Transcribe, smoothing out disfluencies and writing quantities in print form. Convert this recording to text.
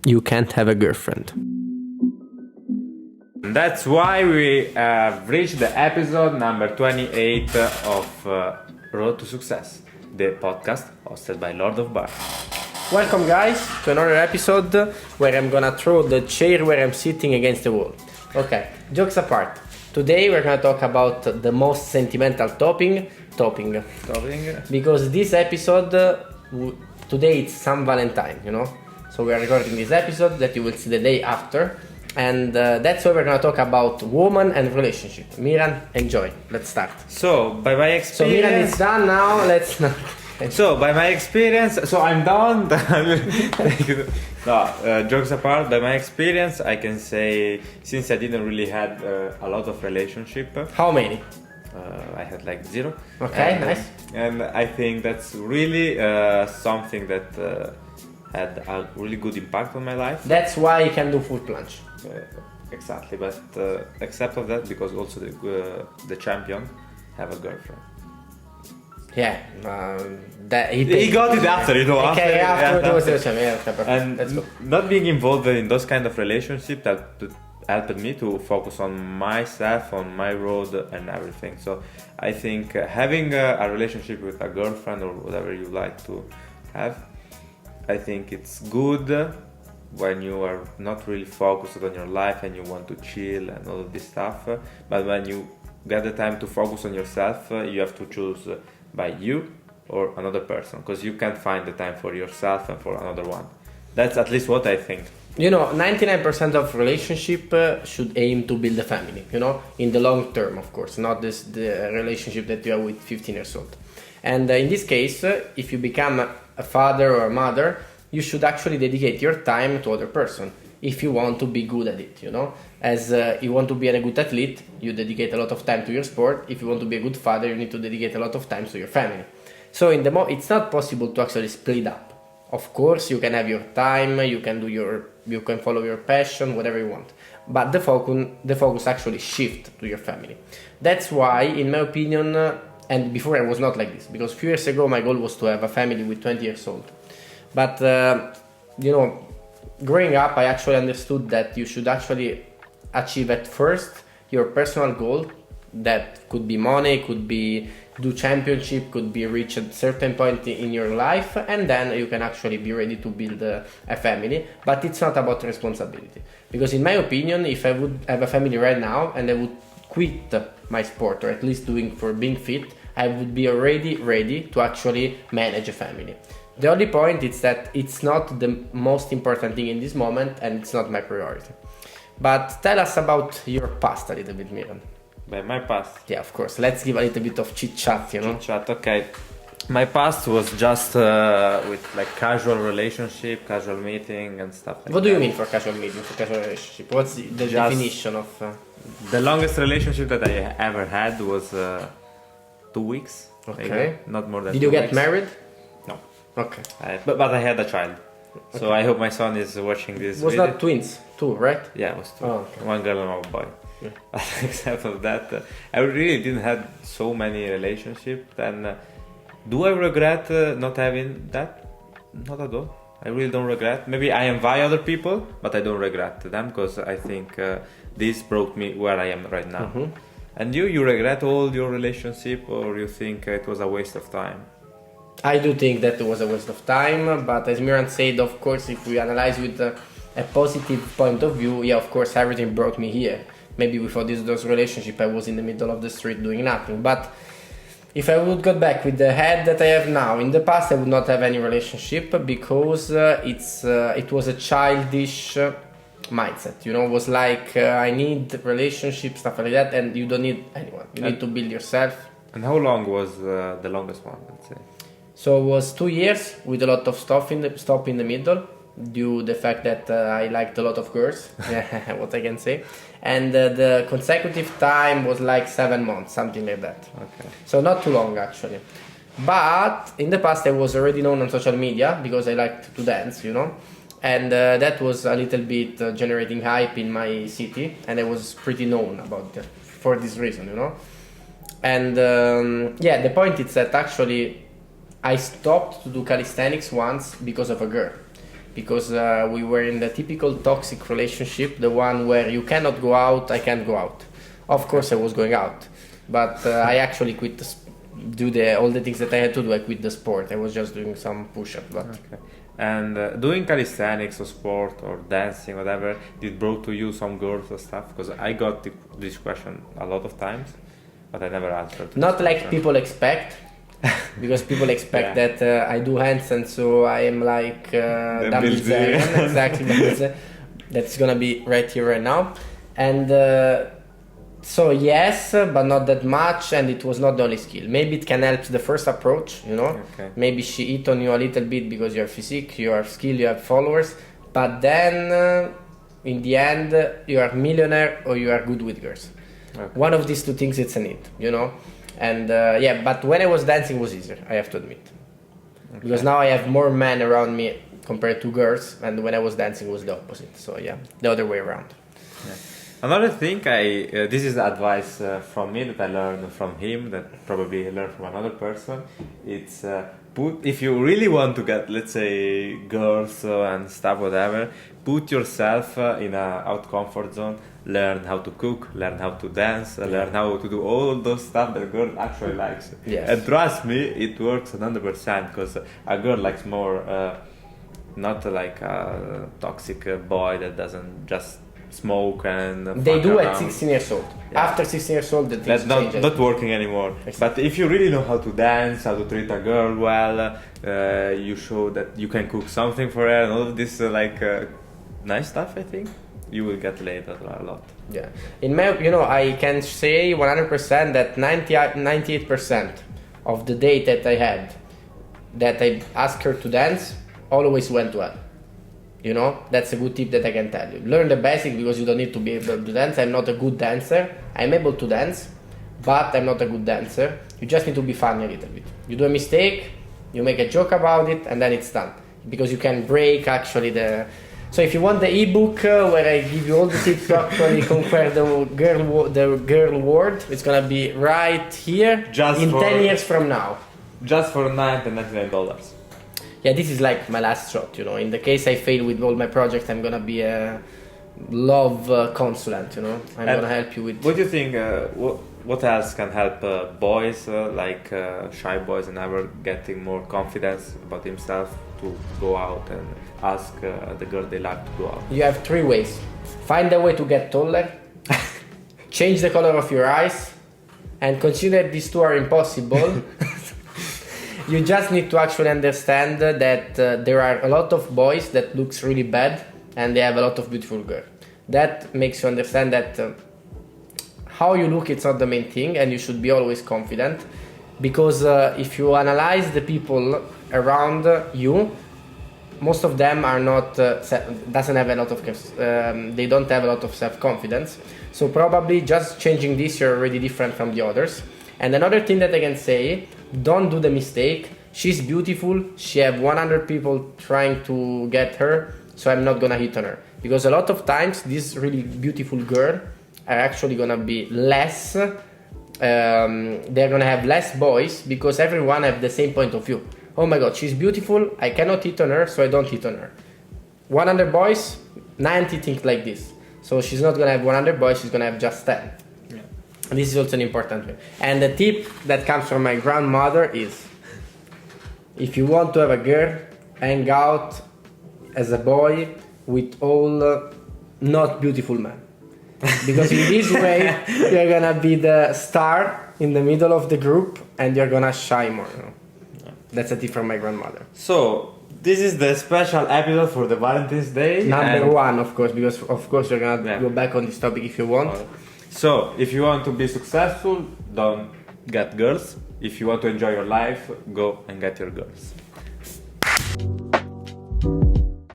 you can't have a girlfriend. That's why we have reached the episode number 28 of Road to Success, the podcast hosted by Lord of Bar. Welcome guys to another episode where I'm gonna throw the chair where I'm sitting against the wall. Okay, jokes apart. Today we're gonna talk about the most sentimental topping. Because this episode, today it's San Valentine, you know? So we are recording this episode that you will see the day after. And that's why we're gonna talk about woman and relationship. Mirand, enjoy. Let's start. So, by my experience... So Mirand is done now, let's... So, by my experience, so I'm done. No, jokes apart, by my experience, I can say, since I didn't really had a lot of relationship. How many? I had like 0. Okay, nice. And I think that's really something that had a really good impact on my life. That's why you can do full plunge. Exactly, but except of that, because also the champion have a girlfriend. Yeah, that he got it after, you know. Okay, after it was the champion. And let's go. Not being involved in those kind of relationships that helped me to focus on myself, on my road and everything. So I think having a relationship with a girlfriend or whatever you like to have, I think it's good when you are not really focused on your life and you want to chill and all of this stuff. But when you get the time to focus on yourself, you have to choose by you or another person, because you can't find the time for yourself and for another one. That's at least what I think. You know, 99% of relationship should aim to build a family, you know, in the long term, of course, not the relationship that you have with 15 years old. And in this case, if you become a father or a mother, you should actually dedicate your time to other person if you want to be good at it, you know. As you want to be a good athlete, you dedicate a lot of time to your sport. If you want to be a good father, you need to dedicate a lot of time to your family. So it's not possible to actually split up. Of course, you can have your time, you can follow your passion, whatever you want. But the focus actually shift to your family. That's why, in my opinion, and before I was not like this, because a few years ago my goal was to have a family with 20 years old. But, you know, growing up, I actually understood that you should actually achieve at first your personal goal. That could be money, could be do championship, could be reach a certain point in your life, and then you can actually be ready to build a family. But it's not about responsibility, because in my opinion, if I would have a family right now and I would quit my sport, or at least for being fit, I would be already ready to actually manage a family. The only point is that it's not the most important thing in this moment, and it's not my priority. But tell us about your past a little bit, Mirand. By my past? Yeah, of course. Let's give a little bit of chit-chat, you know? Chit-chat, okay. My past was just with like casual relationship, casual meeting and stuff like that. What do you mean for casual meeting, for casual relationship? What's the definition of... The longest relationship that I ever had was 2 weeks. Okay. Maybe. Not more than 2 weeks. Did you get married? No. Okay. But I had a child. Okay. So I hope my son is watching this Was video. that twins? 2, right? Yeah, it was 2. Oh, okay. 1 girl and 1 boy. Yeah. Except of that, I really didn't have so many relationships. And do I regret not having that? Not at all. I really don't regret. Maybe I envy other people, but I don't regret them, because I think this brought me where I am right now. Mm-hmm. And you regret all your relationship, or you think it was a waste of time? I do think that it was a waste of time, but as Mirand said, of course, if we analyze with a positive point of view, yeah, of course, everything brought me here. Maybe without those relationships, I was in the middle of the street doing nothing. But if I would go back with the head that I have now, in the past I would not have any relationship, because it was a childish mindset. You know, it was like I need relationship, stuff like that, and you don't need anyone. You need to build yourself. And how long was the longest one, let's say? So it was 2 years with a lot of stop in the middle, due to the fact that I liked a lot of girls, what I can say. And the consecutive time was like 7 months, something like that. Okay. So not too long actually. But in the past I was already known on social media because I liked to dance, you know. And that was a little bit generating hype in my city, and I was pretty known about that for this reason, you know. And yeah, the point is that actually I stopped to do calisthenics once because of a girl. because we were in the typical toxic relationship, the one where you cannot go out, I can't go out. Of course, I was going out, but I actually quit all the things that I had to do. I quit the sport. I was just doing some push-ups. But Okay. And doing calisthenics or sport or dancing, whatever, did brought to you some girls or stuff? Because I got this question a lot of times, but I never answered. not like people expect, because people expect that I do handstands, so I am like David exactly. That's gonna be right here, right now, and so yes, but not that much, and it was not the only skill. Maybe it can help the first approach, you know. Okay. Maybe she hit on you a little bit because you have physique, you have skill, you have followers, but then in the end you are millionaire or you are good with girls. Okay. One of these two things, it's a need, you know. And yeah, but when I was dancing, it was easier, I have to admit, because now I have more men around me compared to girls, and when I was dancing, it was the opposite. So yeah, the other way around. Yeah. Another thing, this is advice from me that I learned from him, that probably I learned from another person. It's if you really want to get, let's say, girls and stuff, whatever, put yourself in a out comfort zone. Learn how to cook, learn how to dance, learn how to do all those stuff that a girl actually likes. Yes. And trust me, it works 100%, because a girl likes more, not like a toxic boy that doesn't just smoke and They do around. at 16 years old. Yeah. After 16 years old, the That's things change. not working anymore. Exactly. But if you really know how to dance, how to treat a girl well, you show that you can cook something for her, and all of this nice stuff, I think you will get laid a lot. Yeah, in my, I can say 100% that 98% of the date that I had, that I asked her to dance, always went well. You know, that's a good tip that I can tell you. Learn the basic, because you don't need to be able to dance. I'm not a good dancer. I'm able to dance, but I'm not a good dancer. You just need to be funny a little bit. You do a mistake, you make a joke about it, and then it's done. Because you can break actually the... So if you want the ebook where I give you all the tips to actually conquer the girl world, it's gonna be right here in 10 years from now. Just for $99. Yeah, this is like my last shot, In the case I fail with all my projects, I'm gonna be a love consultant, I'm gonna help you with... What do you think, what else can help boys, like shy boys and ever, getting more confidence about himself to go out and ask the girl they like to go out? You have 3 ways. Find a way to get taller, change the color of your eyes, and consider these 2 are impossible. You just need to actually understand that there are a lot of boys that looks really bad, and they have a lot of beautiful girls. That makes you understand that how you look, it's not the main thing, and you should be always confident, because if you analyze the people around you, most of them are not doesn't have a lot of they don't have a lot of self-confidence. So probably just changing this, you're already different from the others. And another thing that I can say, don't do the mistake. She's beautiful, she have 100 people trying to get her, so I'm not gonna hit on her. Because a lot of times this really beautiful girl are actually gonna be less, they're gonna have less boys, because everyone have the same point of view. Oh my god, she's beautiful, I cannot hit on her, so I don't hit on her. 100 boys, 90 think like this. So she's not gonna have 100 boys, she's gonna have just 10. Yeah. This is also an important thing. And the tip that comes from my grandmother is, if you want to have a girl, hang out as a boy with all not beautiful men. Because in this way, you're gonna be the star in the middle of the group, and you're gonna shine more. That's a tip from my grandmother. So this is the special episode for the Valentine's Day. Number 1, of course, because of course you're gonna go back on this topic if you want. So if you want to be successful, don't get girls. If you want to enjoy your life, go and get your girls.